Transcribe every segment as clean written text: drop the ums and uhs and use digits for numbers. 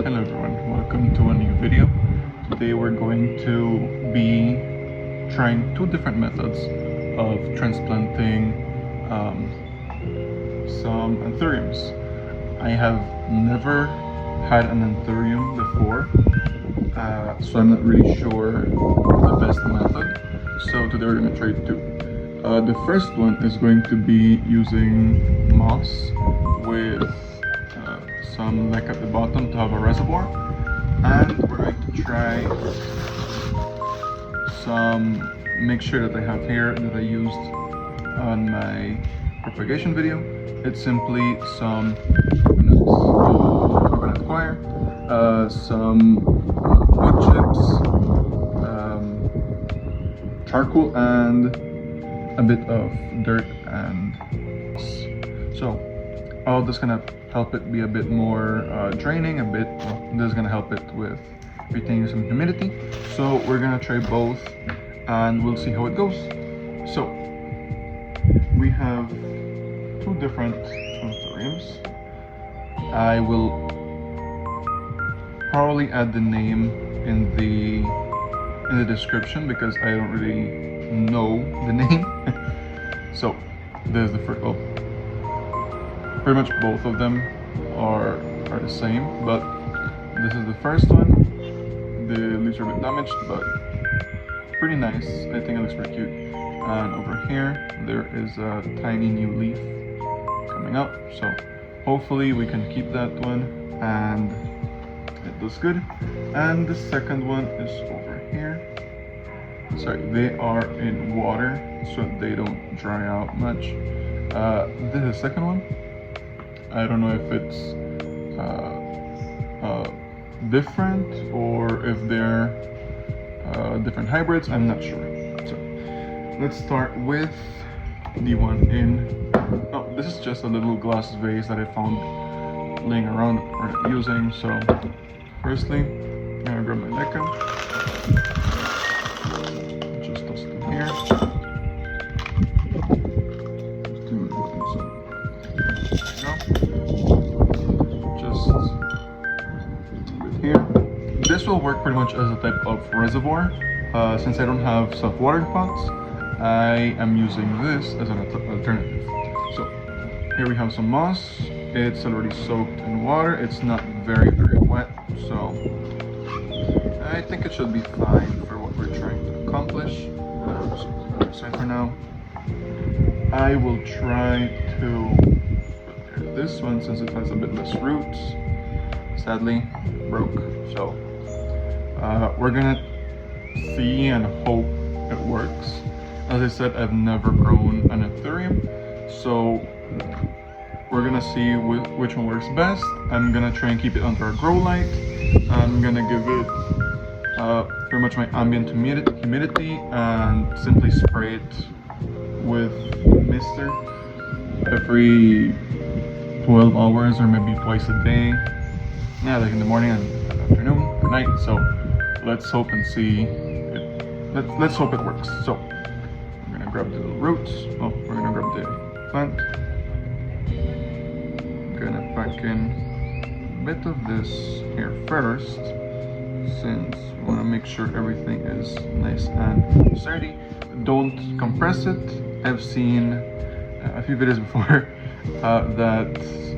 Hello everyone, welcome to a new video. Today we're going to be trying two different methods of transplanting some Anthuriums. I have never had an Anthurium before, so I'm not really sure the best method. So today we're going to try two. The first one is going to be using moss with some neck at the bottom to have a reservoir, and we're going to try some mixture that I have here that I used on my propagation video. It's simply some coconut coir, some wood chips, charcoal, and a bit of dirt and so all this gonna help it be a bit more draining, this is gonna help it with retaining some humidity. So we're gonna try both and we'll see how it goes. So we have two different Anthuriums. I will probably add the name in the description because I don't really know the name. So there's the first, well, pretty much both of them are the same, but this is the first one. The leaves are a bit damaged, but pretty nice. I think it looks pretty cute. And over here there is a tiny new leaf coming up, so hopefully we can keep that one and it looks good. And the second one is over here. Sorry, they are in water so they don't dry out much. This is the second one. I don't know if it's different or if they're different hybrids, I'm not sure. So let's start with the one in, oh, this is just a little glass vase that I found laying around or not using. So firstly, I'm gonna grab my leca, just toss it here. Here. This will work pretty much as a type of reservoir. Since I don't have self-watering pots, I am using this as an alternative. So here we have some moss. It's already soaked in water. It's not very wet, so I think it should be fine for what we're trying to accomplish. So aside for now, I will try to prepare this one since it has a bit less roots. Sadly broke, so we're gonna see and hope it works. As I said, I've never grown an Anthurium, so we're gonna see which one works best. I'm gonna try and keep it under a grow light. I'm gonna give it pretty much my ambient humidity and simply spray it with mister every 12 hours or maybe twice a day. Yeah, like in the morning and afternoon or night. So let's hope and see. Let's hope it works. So we're gonna grab the roots. Oh, we're gonna grab the plant. I'm gonna pack in a bit of this here first, since we want to make sure everything is nice and sturdy. Don't compress it. I've seen a few videos before that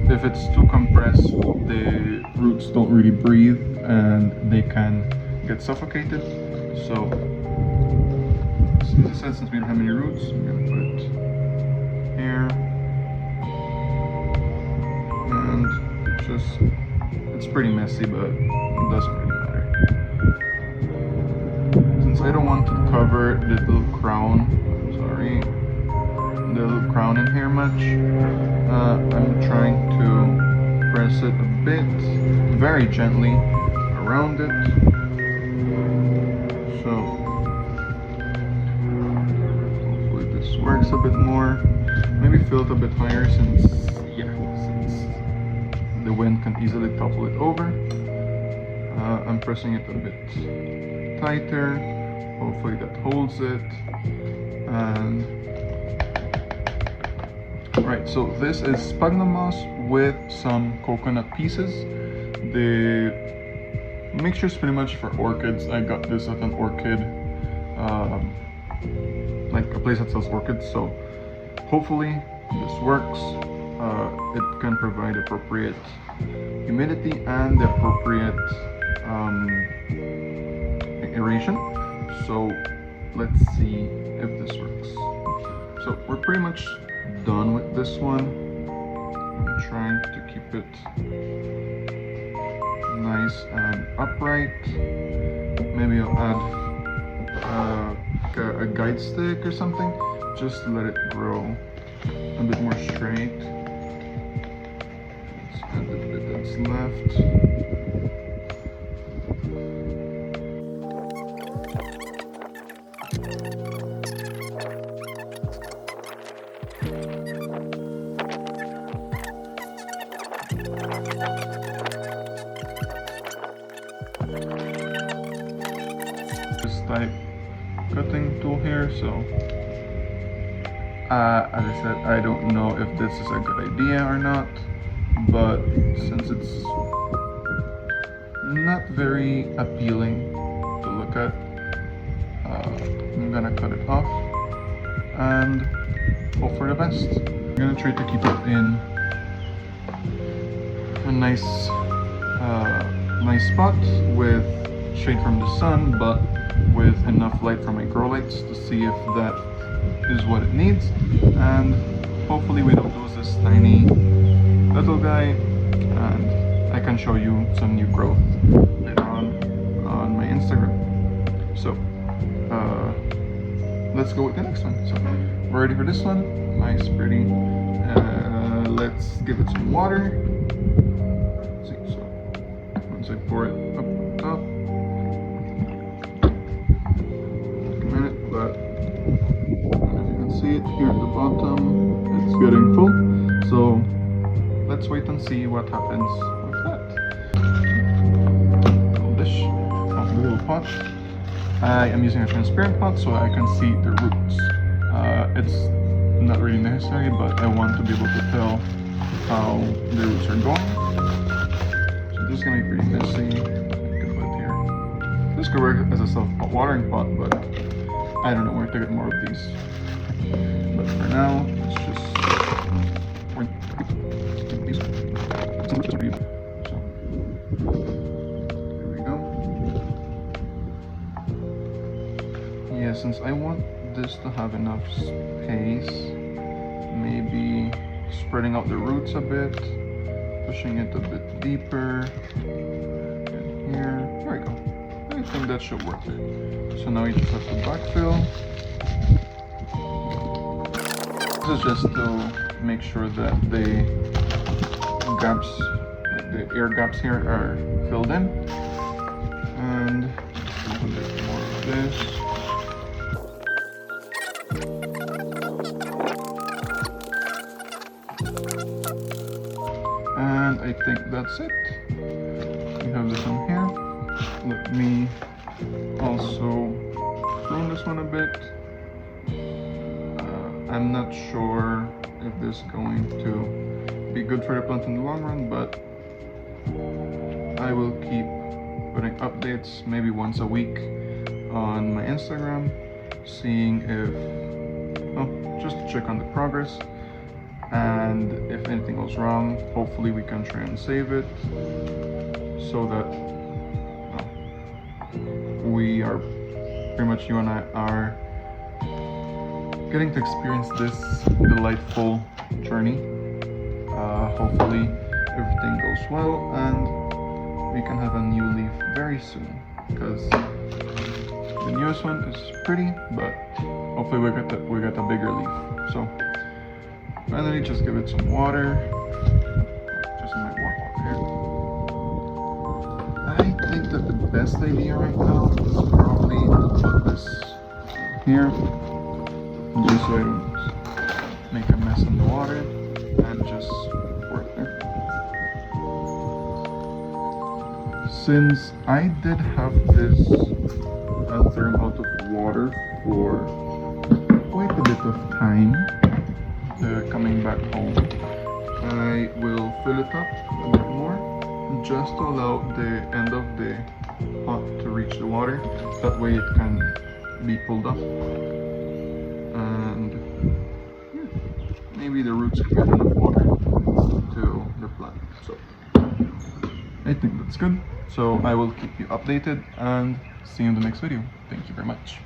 if it's too compressed, the roots don't really breathe and they can get suffocated. So as I said, since we don't have many roots, I'm gonna put it here, and it's pretty messy, but it doesn't really matter. Since I don't want to cover the little crown, the little crown in here much, I'm trying to press it a bit, very gently around it. So hopefully this works a bit more. Maybe fill it a bit higher since the wind can easily topple it over. I'm pressing it a bit tighter. Hopefully that holds it. And right, so this is sphagnum moss with some coconut pieces. The mixture is pretty much for orchids. I got this at an orchid, like a place that sells orchids, so hopefully this works. It can provide appropriate humidity and the appropriate aeration. So let's see if this works. So we're pretty much done with this one. I'm trying to keep it nice and upright. Maybe I'll add a guide stick or something just to let it grow a bit more straight. Let's add the bit that's left. This type cutting tool here, so as I said, I don't know if this is a good idea or not, but since it's not very appealing to look at, I'm gonna cut it off and hope for the best. I'm gonna try to keep it in a nice spot with shade from the sun, but with enough light from my grow lights to see if that is what it needs. And hopefully we don't lose this tiny little guy, and I can show you some new growth later on my Instagram. So let's go with the next one. So we're ready for this one. Nice, pretty. Let's give it some water. Let's see, so once I pour it up top, a minute, but as you can see it here at the bottom, it's getting full. So let's wait and see what happens with that. Little dish, a little pot. I am using a transparent pot so I can see the roots. It's not really necessary, but I want to be able to tell how the roots are going. So this is going to be pretty messy. I can put it here. This could work as a self-watering pot, but I don't know where to get more of these. But for now, let's just these. So here we go. Yeah, since I want this to have enough space, maybe spreading out the roots a bit, pushing it a bit deeper in here. There we go. I think that should work. So now you just have to backfill. This is just to make sure that the gaps, like the air gaps here, are filled in. And a bit more of this. And I think that's it. We have this one here. Let me also prune this one a bit. I'm not sure if this is going to be good for the plant in the long run, but I will keep putting updates maybe once a week on my Instagram, seeing if, well, just to check on the progress. And if anything goes wrong, hopefully we can try and save it so that we are pretty much, you and I are getting to experience this delightful journey. Hopefully everything goes well and we can have a new leaf very soon, because the newest one is pretty, but hopefully we get a bigger leaf. So finally, just give it some water. Just might walk over here. I think that the best idea right now is probably to put this here, just so I don't make a mess in the water, and just pour it there. Since I did have this Anthurium out of water for quite a bit of time, coming back home, I will fill it up a bit more just to allow the end of the pot to reach the water. That way it can be pulled up. And yeah, maybe the roots can get enough water to the plant. So I think that's good. So I will keep you updated and see you in the next video. Thank you very much.